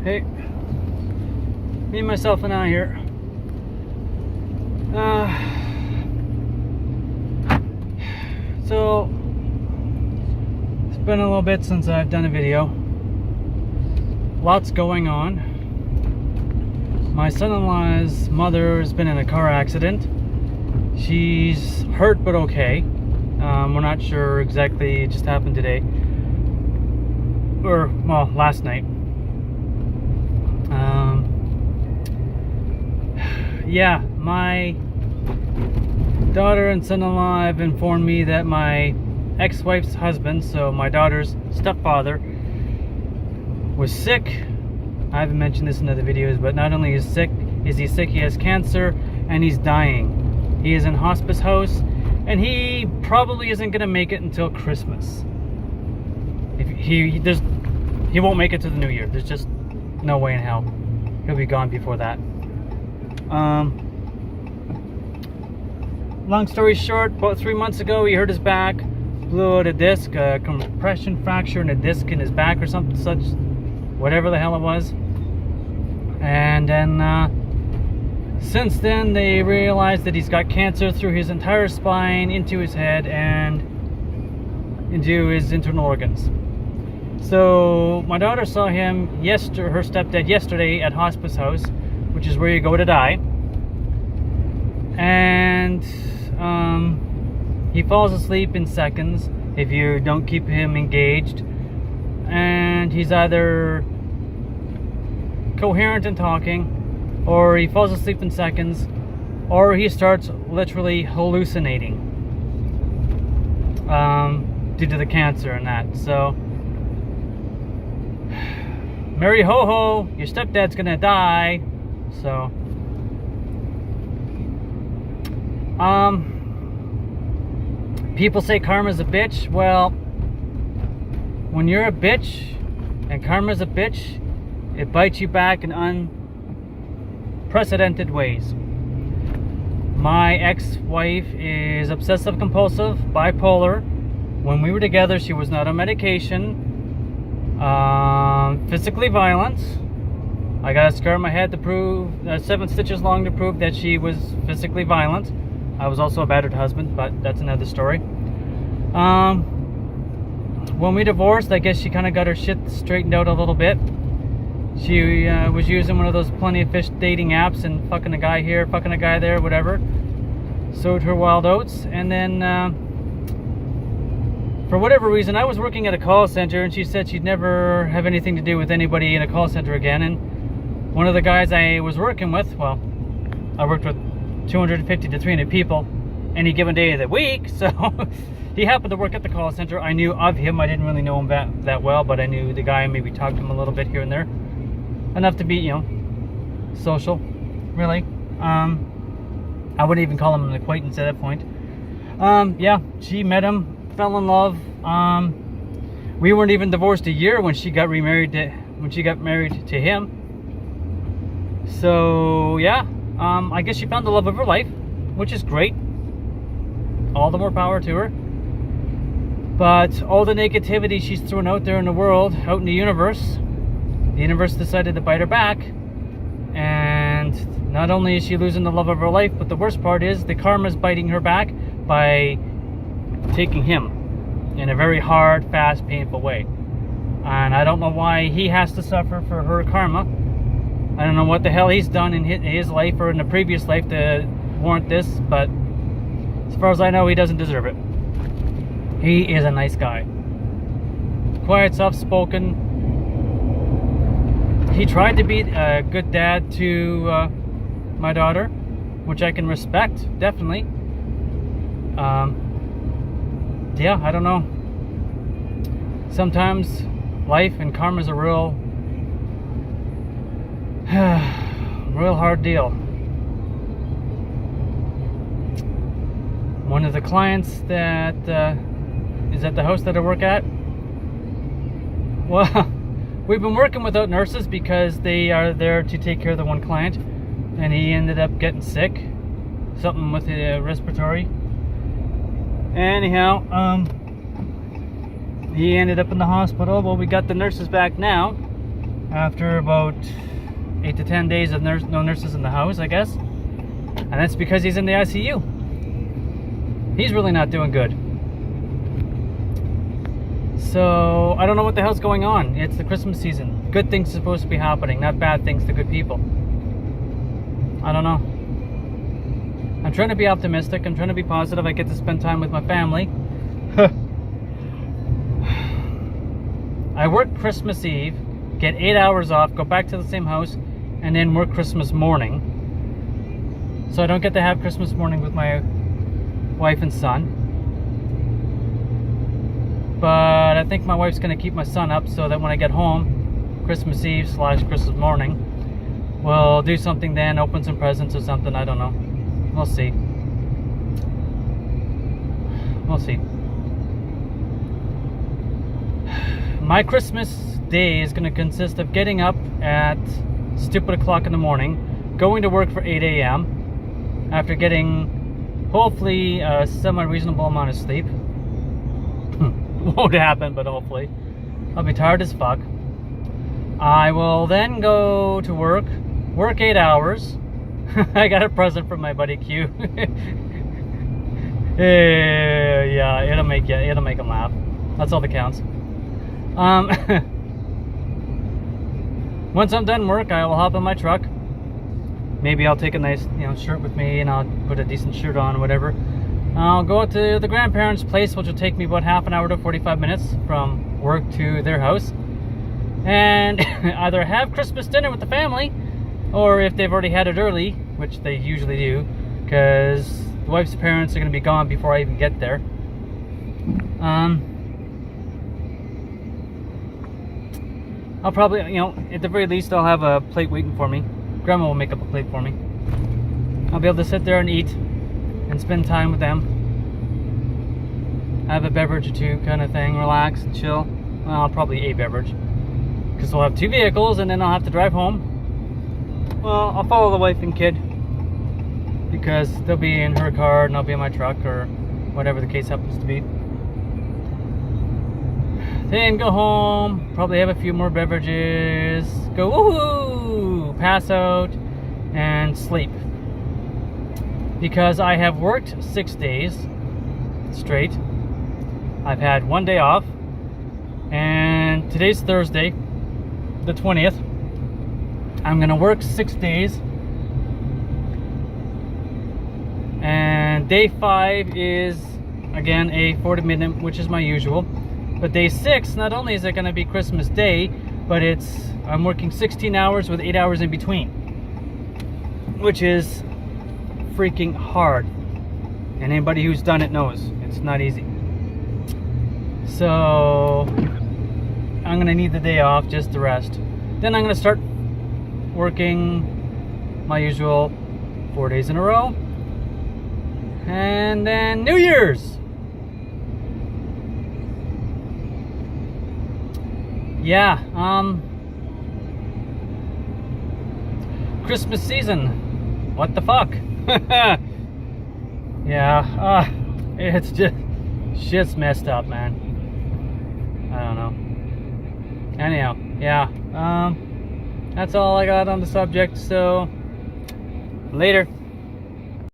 Hey, me, myself, and I here. So, it's been a little bit since I've done a video. Lots going on. My son-in-law's mother has been in a car accident. She's hurt but okay. We're not sure exactly, it just happened today. Or, well, last night. Yeah, my daughter and son-in-law have informed me that my ex-wife's husband, so my daughter's stepfather, was sick. I haven't mentioned this in other videos, but not only is he sick, he has cancer and he's dying. He is in hospice house and he probably isn't going to make it until Christmas. If he won't make it to the new year. There's just no way in hell he'll be gone before that. Long story short, about 3 months ago he hurt his back, blew out a disc, a compression fracture in a disc in his back or something such, whatever the hell it was. And then since then they realized that he's got cancer through his entire spine, into his head, and into his internal organs. So my daughter saw him her stepdad yesterday at hospice house, which is where you go to die. And he falls asleep in seconds if you don't keep him engaged. And he's either coherent and talking, or he falls asleep in seconds, or he starts literally hallucinating due to the cancer and that. So, Merry ho ho, your stepdad's gonna die. So, people say karma's a bitch. Well, when you're a bitch and karma's a bitch, it bites you back in unprecedented ways. My ex-wife is obsessive compulsive, bipolar. When we were together, she was not on medication. Physically violent. I got a scar on my head to prove, 7 stitches long to prove that she was physically violent. I was also a battered husband, but that's another story. When we divorced, I guess she kind of got her shit straightened out a little bit. She was using one of those plenty of fish dating apps and fucking a guy here, fucking a guy there, whatever. Sowed her wild oats. And then, for whatever reason, I was working at a call center and she said she'd never have anything to do with anybody in a call center again. And one of the guys I was working with, well, I worked with 250 to 300 people any given day of the week, so he happened to work at the call center. I knew of him. I didn't really know him that well, but I knew the guy, maybe talked to him a little bit here and there. Enough to be, you know, social, really. I wouldn't even call him an acquaintance at that point. Yeah, she met him, fell in love. We weren't even divorced a year when she got married to him. So, yeah. I guess she found the love of her life, which is great. All the more power to her. But all the negativity she's thrown out there in the world, out in the universe decided to bite her back. And not only is she losing the love of her life, but the worst part is the karma's biting her back by taking him in a very hard, fast, painful way. And I don't know why he has to suffer for her karma. I don't know what the hell he's done in his life or in the previous life to warrant this, but as far as I know, he doesn't deserve it. He is a nice guy. Quiet, soft-spoken. He tried to be a good dad to my daughter, which I can respect, definitely. Yeah, I don't know. Sometimes life and karma is a real hard deal. One of the clients that is at the house that I work at, well, we've been working without nurses because they are there to take care of the one client, and he ended up getting sick, something with the respiratory. Anyhow, he ended up in the hospital. Well, we got the nurses back now, after about 8 to 10 days of no nurses in the house, I guess. And that's because he's in the ICU. He's really not doing good. So I don't know what the hell's going on. It's the Christmas season. Good things are supposed to be happening, not bad things to good people. I don't know. I'm trying to be optimistic. I'm trying to be positive. I get to spend time with my family. I work Christmas Eve, get 8 hours off, go back to the same house, and then work Christmas morning. So I don't get to have Christmas morning with my wife and son. But I think my wife's going to keep my son up so that when I get home, Christmas Eve / Christmas morning, we'll do something then, open some presents or something. I don't know. We'll see. We'll see. My Christmas day is going to consist of getting up at stupid o'clock in the morning, going to work for 8 a.m. after getting hopefully a semi-reasonable amount of sleep. Won't happen, but hopefully. I'll be tired as fuck. I will then go to work 8 hours. I got a present from my buddy Q. Yeah, it'll make him laugh. That's all that counts. Once I'm done work, I will hop in my truck. Maybe I'll take a nice, shirt with me, and I'll put a decent shirt on or whatever. I'll go to the grandparents' place, which will take me about half an hour to 45 minutes from work to their house, and either have Christmas dinner with the family, or if they've already had it early, which they usually do, because the wife's parents are going to be gone before I even get there. I'll probably, at the very least, I'll have a plate waiting for me. Grandma will make up a plate for me. I'll be able to sit there and eat and spend time with them. Have a beverage or two kind of thing, relax and chill. Well, probably a beverage, because we'll have 2 vehicles and then I'll have to drive home. Well, I'll follow the wife and kid, because they'll be in her car and I'll be in my truck, or whatever the case happens to be. Then go home, probably have a few more beverages, go woohoo, pass out, and sleep. Because I have worked 6 days straight. I've had 1 day off, and today's Thursday, the 20th. I'm gonna work 6 days, and day 5 is again a 40-minute, which is my usual. But day 6, not only is it gonna be Christmas Day, but I'm working 16 hours with 8 hours in between, which is freaking hard, and anybody who's done it knows it's not easy. So I'm gonna need the day off just to rest. Then I'm gonna start working my usual 4 days in a row, and then New Year's. Yeah, Christmas season. What the fuck? Yeah, it's just, shit's messed up, man. I don't know. Anyhow, yeah, that's all I got on the subject, so later.